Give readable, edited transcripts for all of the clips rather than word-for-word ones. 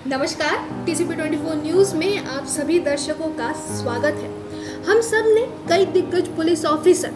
नमस्कार, TCP 24 news में आप सभी दर्शकों का स्वागत है। हम सब ने कई दिग्गज police officer,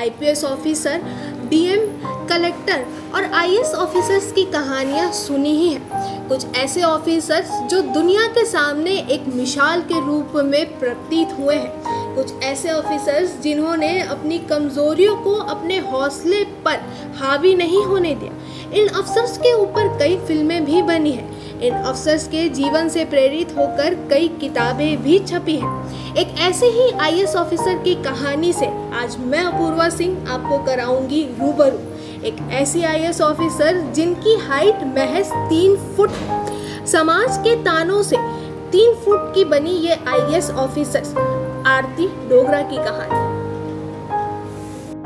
IPS officer, DM, collector और IAS ऑफिसर्स की कहानियाँ सुनी ही हैं। कुछ ऐसे ऑफिसर्स जो दुनिया के सामने एक मिसाल के रूप में प्रतीत हुए हैं। कुछ ऐसे ऑफिसर्स जिन्होंने अपनी कमजोरियों को अपने हौसले पर हावी नहीं होने दिया। इन अफसर्स के ऊपर कई फिल्में भी बनी हैं। इन अफसर्स के जीवन से प्रेरित होकर कई किताबें भी छपी हैं। एक ऐसे ही IAS ऑफिसर की कहानी से आज मैं अपूर्वा सिंह आपको कराऊंगी रूबरू। एक ऐसी IAS ऑफिसर जिनकी हाइट महज 3 फुट है। समाज के तानों से 3 फुट की बनी ये IAS ऑफिसर आरती डोगरा की कहानी।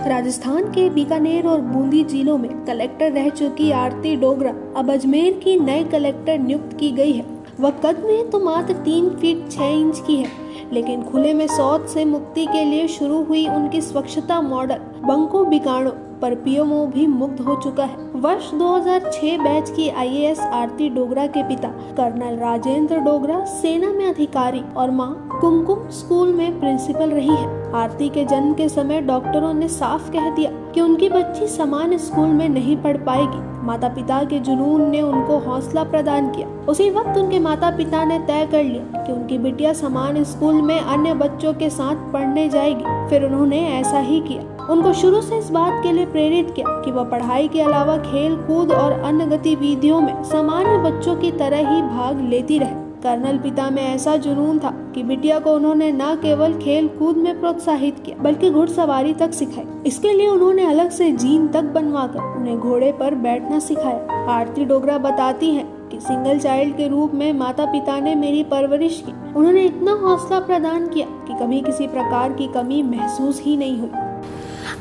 राजस्थान के बीकानेर और बूंदी जिलों में कलेक्टर रह चुकी आरती डोगरा अब अजमेर की नए कलेक्टर नियुक्त की गई है। वह कद में तो मात्र 3 फीट 6 इंच की है, लेकिन खुले में शौच से मुक्ति के लिए शुरू हुई उनकी स्वच्छता मॉडल बंको बिकानो पर PMO भी मुक्त हो चुका है। वर्ष 2006 बैच की IAS आरती डोगरा के पिता कर्नल राजेंद्र डोगरा सेना में अधिकारी और मां कुमकुम स्कूल में प्रिंसिपल रही है। आरती के जन्म के समय डॉक्टरों ने साफ कह दिया कि उनकी बच्ची समान स्कूल में नहीं पढ़ पाएगी। माता पिता के जुनून ने उनको हौसला प्रदान किया। उसी वक्त उनके माता पिता ने तय कर लिया कि उनकी बिटिया समान स्कूल में अन्य बच्चों के साथ पढ़ने जाएगी। फिर उन्होंने ऐसा ही किया। उनको शुरू से इस बात के लिए प्रेरित किया कि वह पढ़ाई के अलावा खेल कूद और अन्य गतिविधियों में सामान्य बच्चों की तरह ही भाग लेती रहे। कर्नल पिता में ऐसा जुनून था कि बिटिया को उन्होंने न केवल खेल कूद में प्रोत्साहित किया बल्कि घुड़सवारी तक सिखाई। इसके लिए उन्होंने अलग से जीन तक बनवाकर उन्हें घोड़े पर बैठना सिखाया। आरती डोगरा बताती हैं कि सिंगल चाइल्ड के रूप में माता पिता ने मेरी परवरिश की। उन्होंने इतना हौसला प्रदान किया कि कभी किसी प्रकार की कमी महसूस ही नहीं हुई।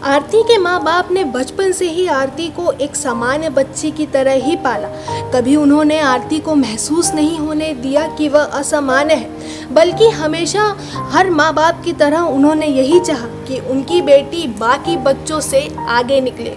आरती के माँ बाप ने बचपन से ही आरती को एक सामान्य बच्ची की तरह ही पाला। कभी उन्होंने आरती को महसूस नहीं होने दिया कि वह असामान्य है, बल्कि हमेशा हर माँ बाप की तरह उन्होंने यही चाहा कि उनकी बेटी बाकी बच्चों से आगे निकले।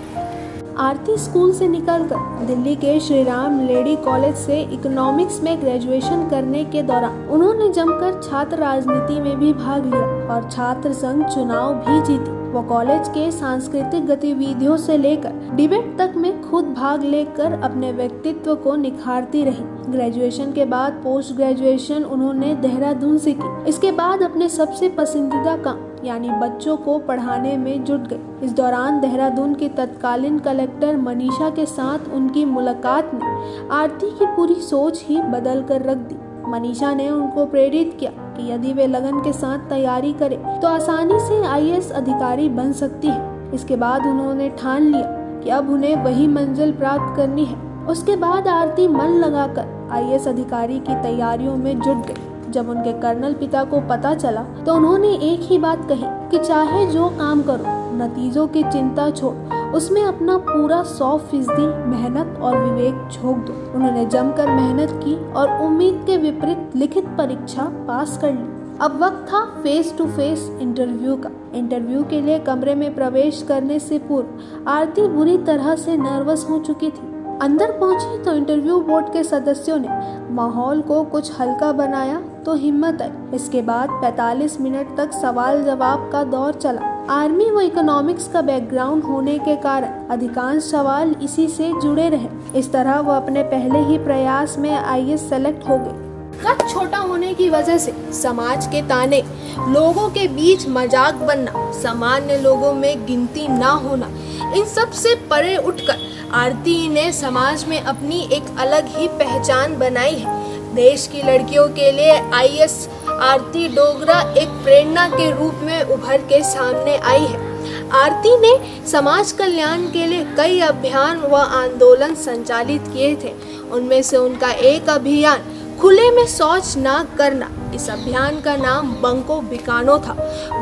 आरती स्कूल से निकलकर दिल्ली के श्री राम लेडी कॉलेज से इकोनॉमिक्स में ग्रेजुएशन करने के दौरान उन्होंने जमकर छात्र राजनीति में भी भाग लिया और छात्र संघ चुनाव भी जीती। वो कॉलेज के सांस्कृतिक गतिविधियों से लेकर डिबेट तक में खुद भाग लेकर अपने व्यक्तित्व को निखारती रही। ग्रेजुएशन के बाद पोस्ट ग्रेजुएशन उन्होंने देहरादून से की। इसके बाद अपने सबसे पसंदीदा काम यानी बच्चों को पढ़ाने में जुट गई। इस दौरान देहरादून की तत्कालीन कलेक्टर मनीषा के साथ उनकी मुलाकात ने आरती की पूरी सोच ही बदल कर रख दी। मनीषा ने उनको प्रेरित किया कि यदि वे लगन के साथ तैयारी करें तो आसानी से IAS अधिकारी बन सकती है। इसके बाद उन्होंने ठान लिया कि अब उन्हें वही मंजिल प्राप्त करनी है। उसके बाद आरती मन लगाकर IAS अधिकारी की तैयारियों में जुट गई। जब उनके कर्नल पिता को पता चला तो उन्होंने एक ही बात कही कि चाहे जो काम करो, नतीजों की चिंता छोड़, उसमें अपना पूरा 100% मेहनत और विवेक झोंक दो। उन्होंने जमकर मेहनत की और उम्मीद के विपरीत लिखित परीक्षा पास कर ली। अब वक्त था फेस टू फेस इंटरव्यू का। इंटरव्यू के लिए कमरे में प्रवेश करने से पूर्व आरती बुरी तरह से नर्वस हो चुकी थी। अंदर पहुंची तो इंटरव्यू बोर्ड के सदस्यों ने माहौल को कुछ हल्का बनाया तो हिम्मत आई। इसके बाद 45 मिनट तक सवाल जवाब का दौर चला। आर्मी व इकोनॉमिक्स का बैकग्राउंड होने के कारण अधिकांश सवाल इसी से जुड़े रहे। इस तरह वह अपने पहले ही प्रयास में IAS सेलेक्ट हो गई। कद छोटा होने की वजह से समाज के ताने, लोगों के बीच मजाक बनना, सामान्य लोगों में गिनती ना होना, इन सब से परे उठकर आरती ने समाज में अपनी एक अलग ही पहचान बनाई है। देश की लड़कियों के लिए IAS आरती डोगरा एक प्रेरणा के रूप में उभर के सामने आई है। आरती ने समाज कल्याण के लिए कई अभियान व आंदोलन संचालित किए थे। उनमें से उनका एक अभियान खुले में शौच ना करना। इस अभियान का नाम बंको बिकानो था।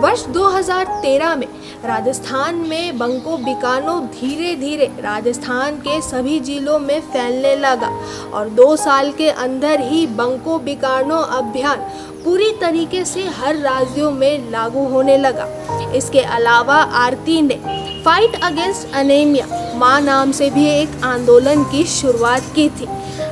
वर्ष 2013 में राजस्थान में बंको बिकानो धीरे धीरे राजस्थान के सभी जिलों में फैलने लगा और 2 साल के अंदर ही बंको बिकानो अभियान पूरी तरीके से हर राज्यों में लागू होने लगा। इसके अलावा आरती ने फाइट अगेंस्ट अनेमिया मां नाम से भी एक आंदोलन की शुरुआत की थी।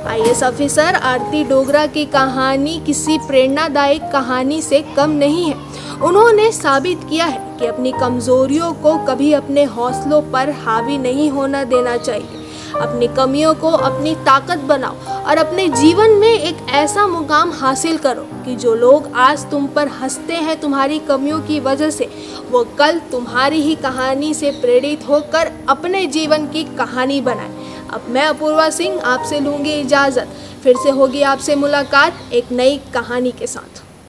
आईएएस ऑफिसर आरती डोगरा की कहानी किसी प्रेरणादायक कहानी से कम नहीं है। उन्होंने साबित किया है कि अपनी कमजोरियों को कभी अपने हौसलों पर हावी नहीं होना देना चाहिए। अपनी कमियों को अपनी ताकत बनाओ और अपने जीवन में एक ऐसा मुकाम हासिल करो कि जो लोग आज तुम पर हंसते हैं तुम्हारी कमियों की वजह से, वो कल तुम्हारी ही कहानी से प्रेरित होकर अपने जीवन की कहानी बनाए। अब मैं अपूर्वा सिंह आपसे लूँगी इजाज़त। फिर से होगी आपसे मुलाकात एक नई कहानी के साथ।